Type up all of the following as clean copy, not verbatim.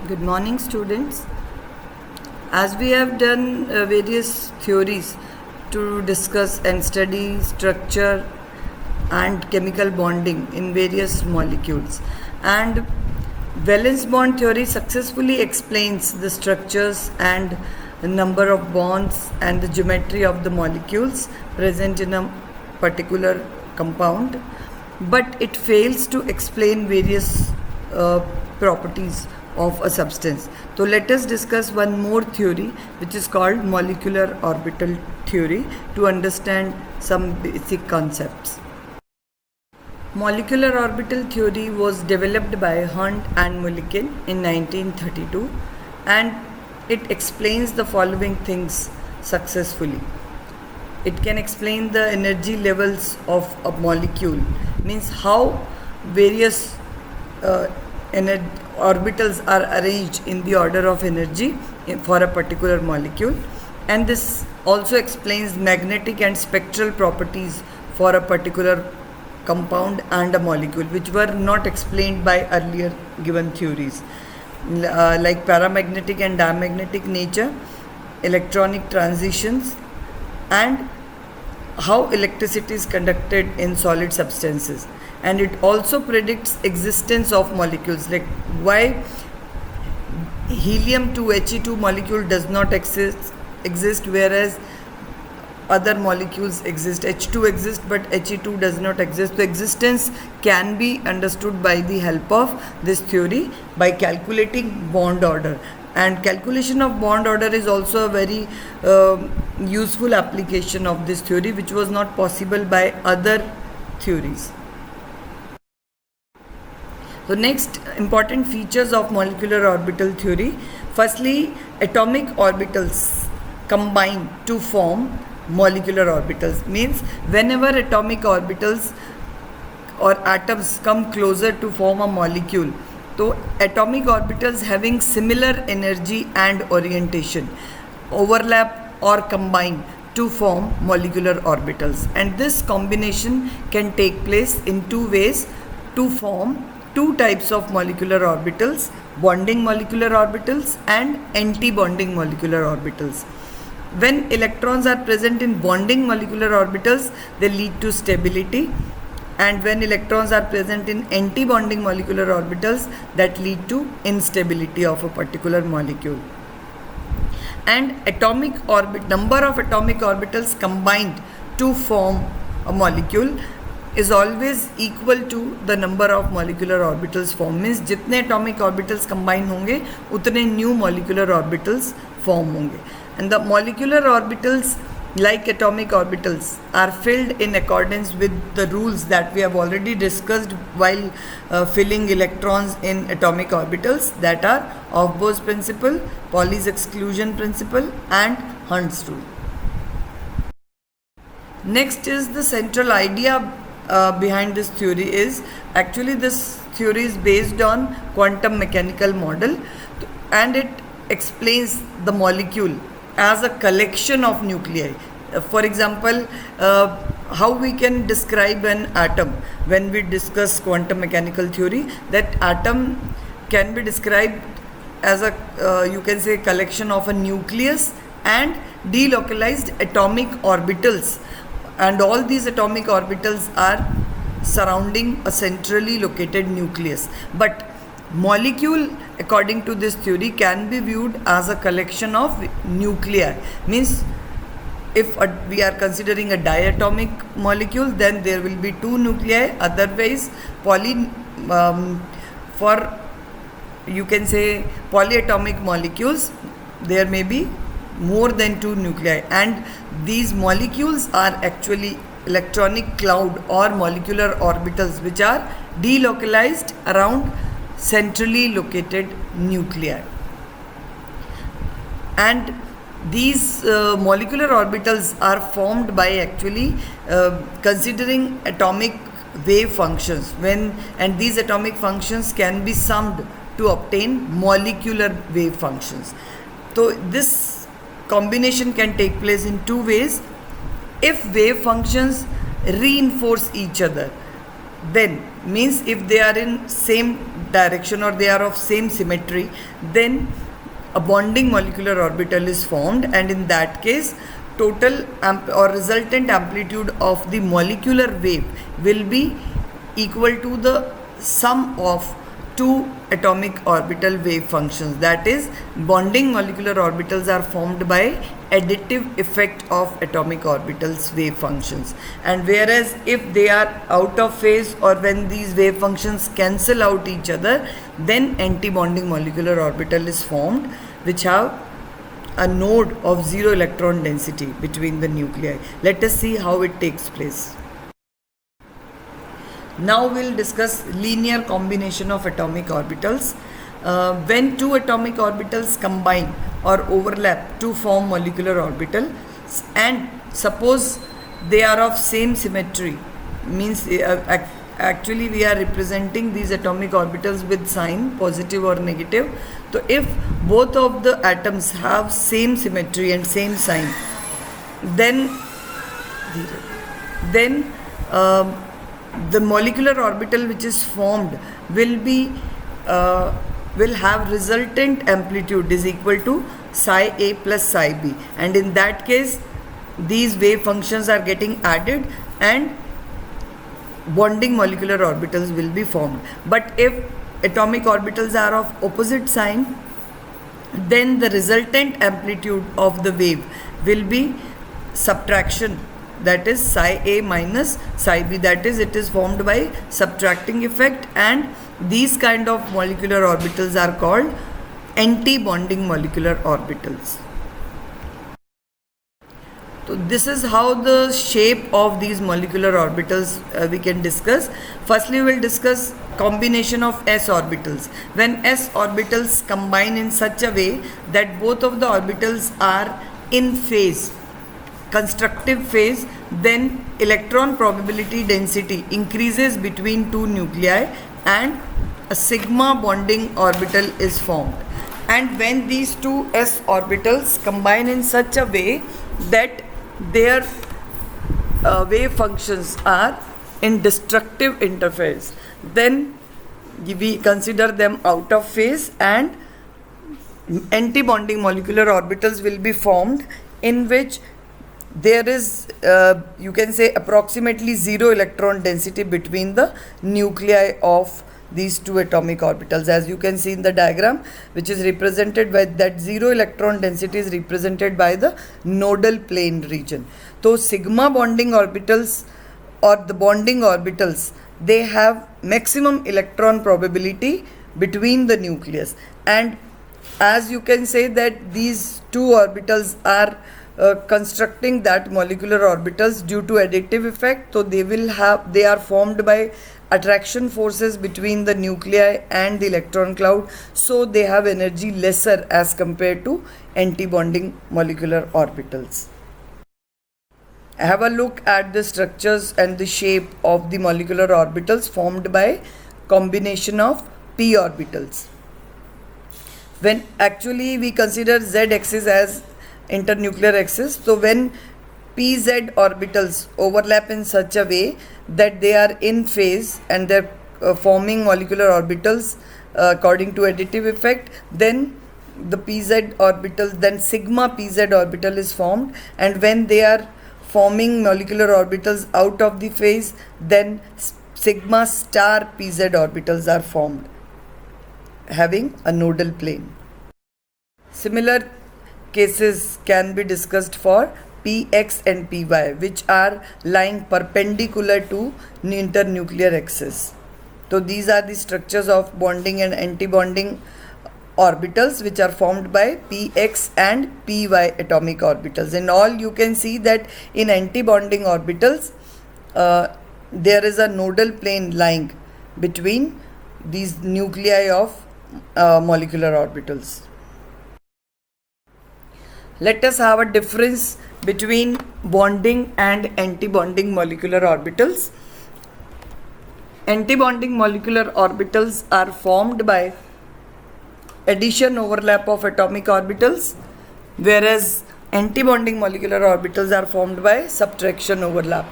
Good morning, students. As we have done various theories to discuss and study structure and chemical bonding in various molecules, and valence bond theory successfully explains the structures and the number of bonds and the geometry of the molecules present in a particular compound, but it fails to explain various properties of a substance. So let us discuss one more theory which is called molecular orbital theory to understand some basic concepts. Molecular orbital theory was developed by Hunt and Mulliken in 1932, and it explains the following things successfully. It can explain the energy levels of a molecule, means how various orbitals are arranged in the order of energy for a particular molecule, and this also explains magnetic and spectral properties for a particular compound and a molecule, which were not explained by earlier given theories, like paramagnetic and diamagnetic nature, electronic transitions, and how electricity is conducted in solid substances. And it also predicts existence of molecules, like why helium 2 He2 molecule does not exist whereas other molecules exist. H2 exists but He2 does not exist. So existence can be understood by the help of this theory by calculating bond order, and calculation of bond order is also a very useful application of this theory, which was not possible by other theories. So next important features of molecular orbital theory. Firstly, atomic orbitals combine to form molecular orbitals, means whenever atomic orbitals or atoms come closer to form a molecule, so atomic orbitals having similar energy and orientation overlap or combine to form molecular orbitals, and this combination can take place in two ways to form two types of molecular orbitals: bonding molecular orbitals and anti-bonding molecular orbitals. When electrons are present in bonding molecular orbitals, they lead to stability, and when electrons are present in anti-bonding molecular orbitals, that lead to instability of a particular molecule. And number of atomic orbitals combined to form a molecule is always equal to the number of molecular orbitals formed, means जितने atomic orbitals combine होंगे उतने new molecular orbitals form होंगे. And the molecular orbitals, like atomic orbitals, are filled in accordance with the rules that we have already discussed while filling electrons in atomic orbitals, that are of-Bose principle, Pauli's exclusion principle, and Hund's rule. Next is the central idea behind this theory is, actually this theory is based on quantum mechanical model, and it explains the molecule as a collection of nuclei. For example, how we can describe an atom when we discuss quantum mechanical theory, that atom can be described as a you can say collection of a nucleus and delocalized atomic orbitals, and all these atomic orbitals are surrounding a centrally located nucleus. But molecule, according to this theory, can be viewed as a collection of nuclei, means if we are considering a diatomic molecule, then there will be two nuclei. Otherwise, for you can say polyatomic molecules, there may be more than two nuclei, and these molecules are actually electronic cloud or molecular orbitals which are delocalized around centrally located nuclei. And these molecular orbitals are formed by actually considering atomic wave functions, and these atomic functions can be summed to obtain molecular wave functions. So this combination can take place in two ways. If wave functions reinforce each other, then means if they are in same direction or they are of same symmetry, then a bonding molecular orbital is formed, and in that case total or resultant amplitude of the molecular wave will be equal to the sum of two atomic orbital wave functions. That is, bonding molecular orbitals are formed by additive effect of atomic orbitals wave functions, and whereas if they are out of phase or when these wave functions cancel out each other, then anti-bonding molecular orbital is formed, which have a node of zero electron density between the nuclei. Let us see how it takes place. Now we'll discuss linear combination of atomic orbitals. When two atomic orbitals combine or overlap to form molecular orbital, and suppose they are of same symmetry, means actually we are representing these atomic orbitals with sign positive or negative. So if both of the atoms have same symmetry and same sign, then the molecular orbital which is formed will have resultant amplitude is equal to psi a plus psi b, and in that case these wave functions are getting added and bonding molecular orbitals will be formed. But if atomic orbitals are of opposite sign, then the resultant amplitude of the wave will be subtraction, that is psi a minus psi b, that is it is formed by subtracting effect, and these kind of molecular orbitals are called anti-bonding molecular orbitals. So this is how the shape of these molecular orbitals we can discuss. Firstly, we will discuss combination of s orbitals. When s orbitals combine in such a way that both of the orbitals are in phase, constructive phase, then electron probability density increases between two nuclei and a sigma bonding orbital is formed. And when these two s orbitals combine in such a way that their wave functions are in destructive interface, then we consider them out of phase, and anti-bonding molecular orbitals will be formed in which there is you can say approximately zero electron density between the nuclei of these two atomic orbitals. As you can see in the diagram, which is represented by that zero electron density is represented by the nodal plane region. So sigma bonding orbitals or the bonding orbitals, they have maximum electron probability between the nucleus, and as you can say that these two orbitals are constructing that molecular orbitals due to additive effect, so they are formed by attraction forces between the nuclei and the electron cloud, so they have energy lesser as compared to anti-bonding molecular orbitals. Have a look at the structures and the shape of the molecular orbitals formed by combination of p orbitals. When actually we consider z axis as internuclear axis, so when pz orbitals overlap in such a way that they are in phase and they're forming molecular orbitals according to additive effect, then the pz orbitals, then sigma pz orbital is formed, and when they are forming molecular orbitals out of the phase, then sigma star pz orbitals are formed having a nodal plane. Similar cases can be discussed for px and py, which are lying perpendicular to internuclear axis. So these are the structures of bonding and anti-bonding orbitals which are formed by px and py atomic orbitals. And all you can see that in anti-bonding orbitals there is a nodal plane lying between these nuclei of molecular orbitals. Let us have a difference between bonding and anti-bonding molecular orbitals. Anti-bonding molecular orbitals are formed by addition overlap of atomic orbitals, whereas anti-bonding molecular orbitals are formed by subtraction overlap.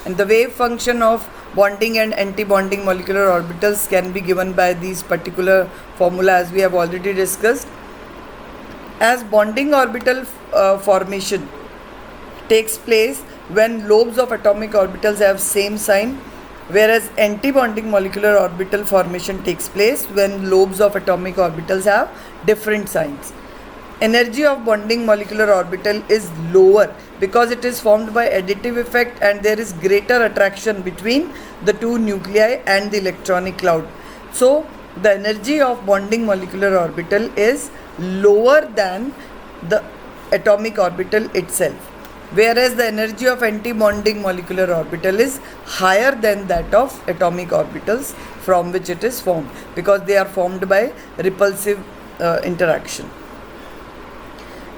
And the wave function of bonding and anti-bonding molecular orbitals can be given by these particular formula, as we have already discussed. As bonding orbital formation takes place when lobes of atomic orbitals have same sign, whereas anti-bonding molecular orbital formation takes place when lobes of atomic orbitals have different signs. Energy of bonding molecular orbital is lower because it is formed by additive effect and there is greater attraction between the two nuclei and the electronic cloud. So the energy of bonding molecular orbital is lower than the atomic orbital itself, whereas the energy of anti-bonding molecular orbital is higher than that of atomic orbitals from which it is formed, because they are formed by repulsive interaction.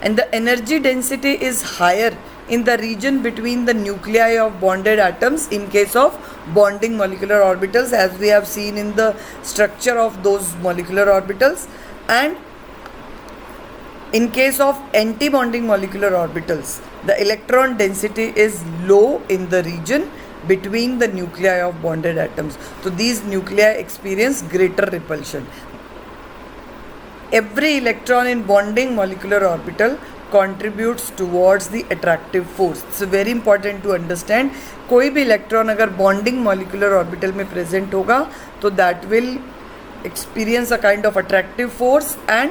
And the energy density is higher in the region between the nuclei of bonded atoms in case of bonding molecular orbitals, as we have seen in the structure of those molecular orbitals. And in case of anti-bonding molecular orbitals, the electron density is low in the region between the nuclei of bonded atoms. So these nuclei experience greater repulsion. Every electron in bonding molecular orbital contributes towards the attractive force. It's very important to understand. कोई भी electron अगर bonding molecular orbital में present होगा तो that will experience a kind of attractive force and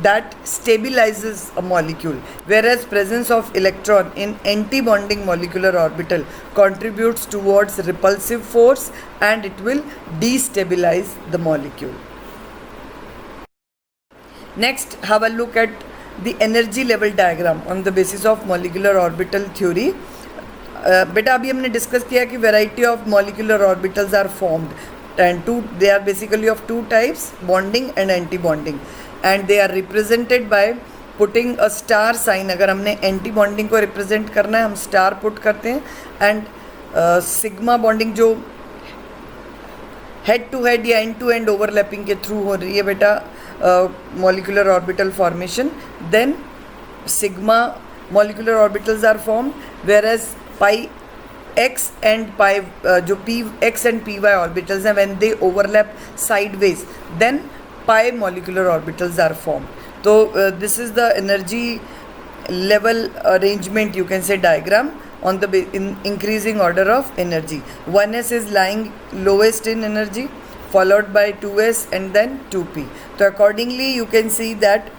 that stabilizes a molecule, whereas presence of electron in anti-bonding molecular orbital contributes towards repulsive force and it will destabilize the molecule. Next, have a look at the energy level diagram on the basis of molecular orbital theory. बेटा अभी हमने discuss किया कि variety of molecular orbitals are formed and they are basically of two types, bonding and anti-bonding, and they are represented by putting a star sign. अगर हमने anti-bonding को represent करना है हम star put करते हैं, and sigma bonding जो head to head या end to end overlapping के through हो रही है बेटा molecular orbital formation, then sigma molecular orbitals are formed, whereas pi x and pi जो p x and py orbitals हैं when they overlap sideways, then pi molecular orbitals are formed. So this is the energy level arrangement, you can say diagram on the in increasing order of energy. 1s is lying lowest in energy, followed by 2s and then 2p. So accordingly you can see that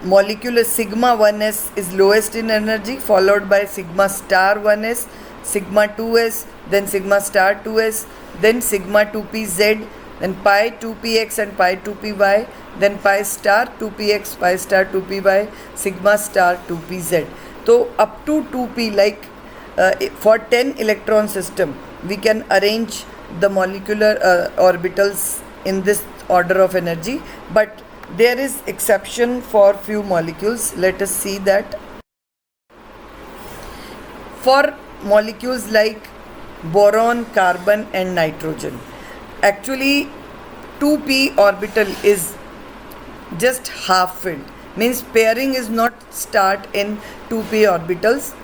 molecular sigma 1s is lowest in energy, followed by sigma star 1s, sigma 2s, then sigma star 2s, then sigma 2pz, then pi 2px and pi 2py, then pi star 2px, pi star 2py, sigma star 2pz. So up to 2p, like for 10 electron system we can arrange the molecular orbitals in this order of energy, but there is exception for few molecules. Let us see that. For molecules like boron, carbon and nitrogen, actually 2p orbital is just half filled, means pairing is not start in 2p orbitals,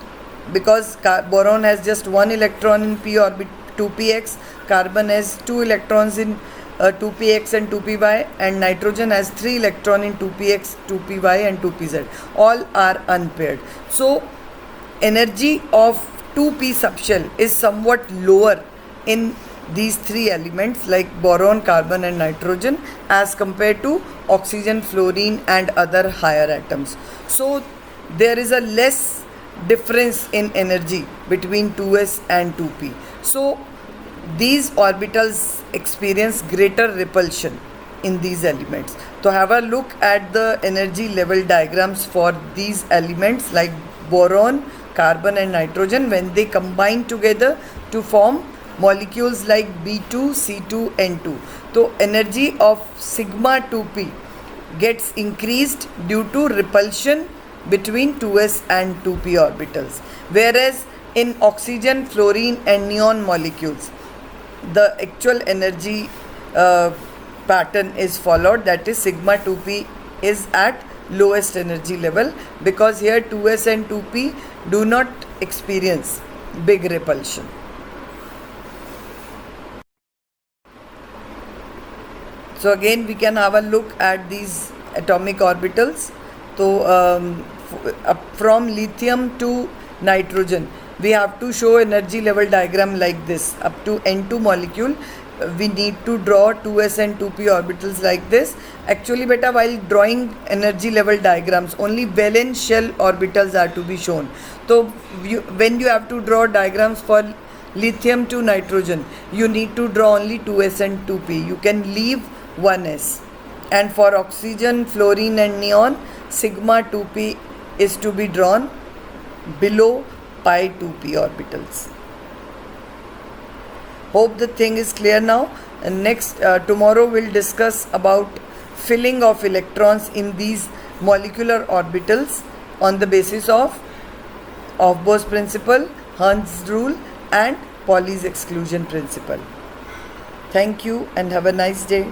because boron has just one electron in p orbit 2px, carbon has two electrons in 2px and 2py, and nitrogen has 3 electron in 2px, 2py and 2pz. All are unpaired. So energy of 2p subshell is somewhat lower in these three elements like boron, carbon and nitrogen as compared to oxygen, fluorine and other higher atoms. So there is a less difference in energy between 2s and 2p. So these orbitals experience greater repulsion in these elements. So have a look at the energy level diagrams for these elements like boron, carbon and nitrogen when they combine together to form molecules like B2, C2, N2. So energy of sigma 2p gets increased due to repulsion between 2s and 2p orbitals, whereas in oxygen, fluorine and neon molecules the actual energy pattern is followed, that is sigma 2p is at lowest energy level, because here 2s and 2p do not experience big repulsion. So again we can have a look at these atomic orbitals. So from lithium to nitrogen, we have to show energy level diagram like this. Up to N2 molecule, we need to draw 2s and 2p orbitals like this. Actually beta, while drawing energy level diagrams, only valence shell orbitals are to be shown. So when you have to draw diagrams for lithium to nitrogen, you need to draw only 2s and 2p. You can leave 1s. And for oxygen, fluorine and neon, sigma 2p is to be drawn below pi 2p orbitals. Hope the thing is clear now. And next tomorrow we'll discuss about filling of electrons in these molecular orbitals on the basis of Bohr's principle, Hertz's rule and Pauli's exclusion principle. Thank you and have a nice day.